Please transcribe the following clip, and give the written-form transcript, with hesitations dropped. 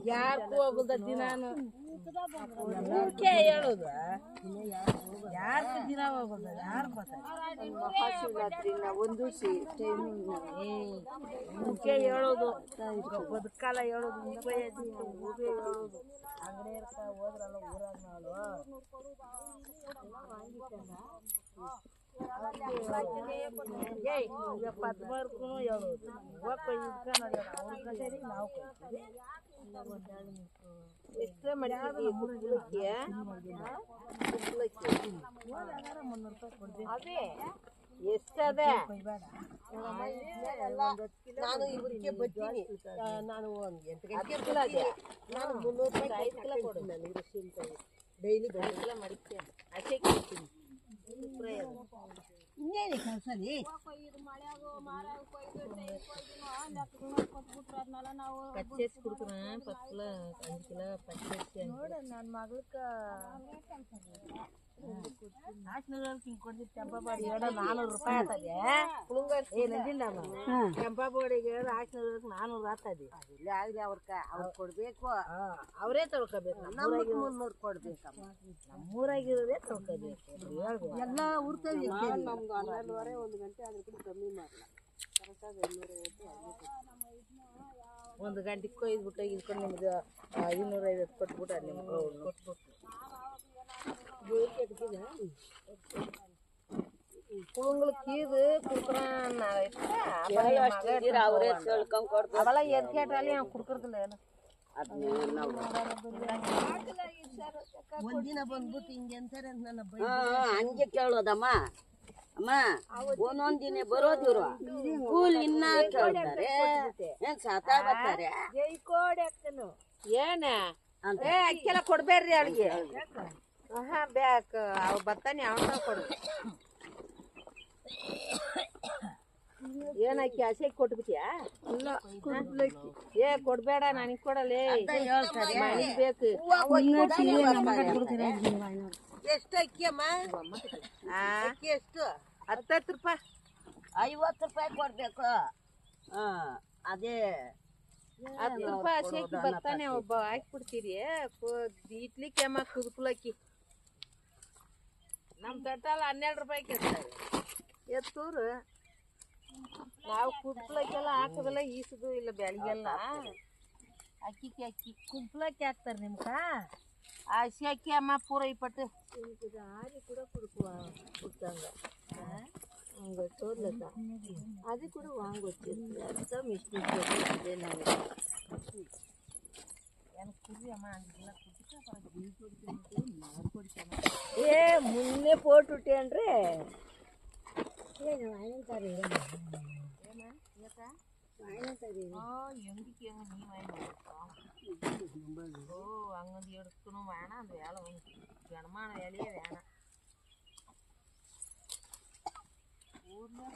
ಯಾಕೆ ಹೋಗುದತ್ತಿ ನಾನು ಊರ್ಕೆ ಹೇಳುದ ಯಾರು ದಿನ ಹೋಗುದ ಯಾರು ಬರ್ತಾರೆ ಮಹಾಶಿವರಾತ್ರಿ ಒಂದು ಊರ್ಕೆ ಹೇಳೋದು ಬದುಕಾಲ ಹೇಳೋದು ಊರೇ ಹೇಳೋದು ಅಂಗಡಿ ಇರ್ತ ಹೋದ್ರಲ್ಲ ಊರಾಗ ನಾವು ಪದ್ಮರ್ಗೂ ಹೇಳೋದು ನಾವು ಎಷ್ಟೇ ಮಾಡಿದ್ವಿ ಅದೇ ಎಷ್ಟದೆ ನಾನು ಇವ್ರಿಗೆ ಬರ್ತೀನಿ ನಾನು 8 ಗಂಟೆಗೆ ನಾನು 300 ರೂಪಾಯಿ 5 ಕಿಲೋ ಕೊಡು ನಾನು ಡೈಲಿ 5 ಕಿಲೋ ಮಾಡಿರ್ತೇನೆ ಅಷ್ಟೇ ಕೊಡ್ತೀನಿ ಇನ್ನೇನು ಕೆಲಸಲ್ಲಿ ಪಚ್ಚೇಸಿ ಕೊಡ್ತೀನಿ 10 ಕಿಲೋ 5 ಕಿಲೋ ಪಚ್ಚೇಸಿ ನೋಡ ನನ್ನ ಮಗಳಕ್ಕ 400 ರೂಪಾಯಿ ಆಗ್ತದೆ ಕೆಂಪಾಬೋಡಿಗೆ 400 ಆಗ್ತದೆ ಇಲ್ಲ ಆಗ್ಲಿ ಅವ್ರು ಕೊಡ್ಬೇಕು ಅವರೇ ತೊಳ್ಕೋಬೇಕು 300 ಕೊಡ್ಬೇಕಮ್ಮ ನಮ್ಮೂರಾಗಿರೋದೇ ತೊಳ್ಕೋಬೇಕು ಎಲ್ಲ ಉರ್ತದೆ ನಮ್ದು 12:30 1 ಗಂಟೆ ಅದ್ರ ಕೂಡ ಕಮ್ಮಿ ಮಾಡಲ್ಲ ಕರೆಕ್ಟಾಗಿ 1 ಗಂಟೆಗೆ ಕೊಯ್ದುಬಿಟ್ಟು ಇದ್ಕೊಂಡು ನಿಮ್ಗೆ 250 ಕೊಟ್ಬಿಟ್ಟು ನಿಮ್ಗೆ ಕೊಟ್ಬಿಟ್ಟು ಕುಳುಂಗ್ಳಕ್ಕೀದು ಕುಡ್ಕನ ಅವರೇ ತಿಳ್ಕೊಂಡ್ ಕೊಡ್ತಾರೆ ಅವೆಲ್ಲ ಎದ್ಕೇಟ್ರಲ್ಲಿ ನಾವು ಕುಡ್ಕರ್ದಿಲ್ಲ ಏನು ಒಂದಿನ ಬಂದ್ಬಿಟ್ಟು ಹಿಂಗೆ ಅಂತಾರೆ ನನ್ನ ಹಂಗೆ ಕೇಳೋದಮ್ಮ ಅಮ್ಮ ಒಂದೊಂದ್ ದಿನ ಬರೋದಿವ್ರು ಕೂಲ್ ಇನ್ನ ಕೇಳ್ತಾರೆ ಏನ್ ಸಾತ ಬರ್ತಾರೆ ಏನ ಅಕ್ಕೆಲ್ಲ ಕೊಡ್ಬೇಡ್ರಿ ಅವಳಿಗೆ ಬ್ಯಾಕ್ ಅವ್ ಬರ್ತಾನೆ ಅವನ ಕೊಡು ಏನಕ್ಕಿ ಹಸೆ ಕೊಟ್ಬಿಟ್ಟಿಯಾ ಏ ಕೊಡ್ಬೇಡ ನನಗ್ ಕೊಡಲೇ ನನಗ್ ಬೇಕು ಎಷ್ಟು ಅಕ್ಕಿ ಅಮ್ಮ ಅಕ್ಕಿ ಎಷ್ಟು 10 ರೂಪಾಯಿ 50 ರೂಪಾಯಿ ಕೊಡ್ಬೇಕು ಅದೇ 10 ರೂಪಾಯಿ ಹಸೆ ಬರ್ತಾನೆ ಒಬ್ಬ ಹಾಕ್ಬಿಡ್ತೀರಿ ಇಡ್ಲಿಕ್ಕೆ ಅಮ್ಮ ಕುದುಕುಲಕ್ಕಿ ನಮ್ ತಟ್ಟಲ್ಲ 12 ರೂಪಾಯಿ ಕೇಳ್ತಾರೆ ಎತ್ತೂರು ನಾವು ಕುದ್ಲಕ್ಕೆಲ್ಲ ಹಾಕೋದಲ್ಲ ಈಸುದು ಇಲ್ಲ ಬೆಳಗ್ಗೆಲ್ಲ ಅಕ್ಕಿ ಕುದ್ಲಕ್ಕಿ ಹಾಕ್ತಾರೆ ನಿಮ್ಗ ಹಸಿ ಅಕ್ಕಿ ಅಮ್ಮ ಪೂರ 20 ಆರಿ ಕೂಡ ಕುಡ್ಕಂಗ ಹಂಗ ತೋರ್ಲಕ್ಕ ಅದು ಕೂಡ ವಾಂಗೊಚ್ಚು ಅರ್ಥ ಮಿಸ್ಟೇಕ್ ಇದೆ ನಾನು ಏ ಮುನ್ನೆ ಪೋಟುಟ್ಟೇನ್ರಿ ಏನು ವಾಯ್ನಂತಾರೆ ಎಂದಿಕ್ಕೆ ഓ അങ്ങനെ എടുക്കണു വേണം അത് വേള ഗണമാണ് വേലയെ വേണം ഊരിലെ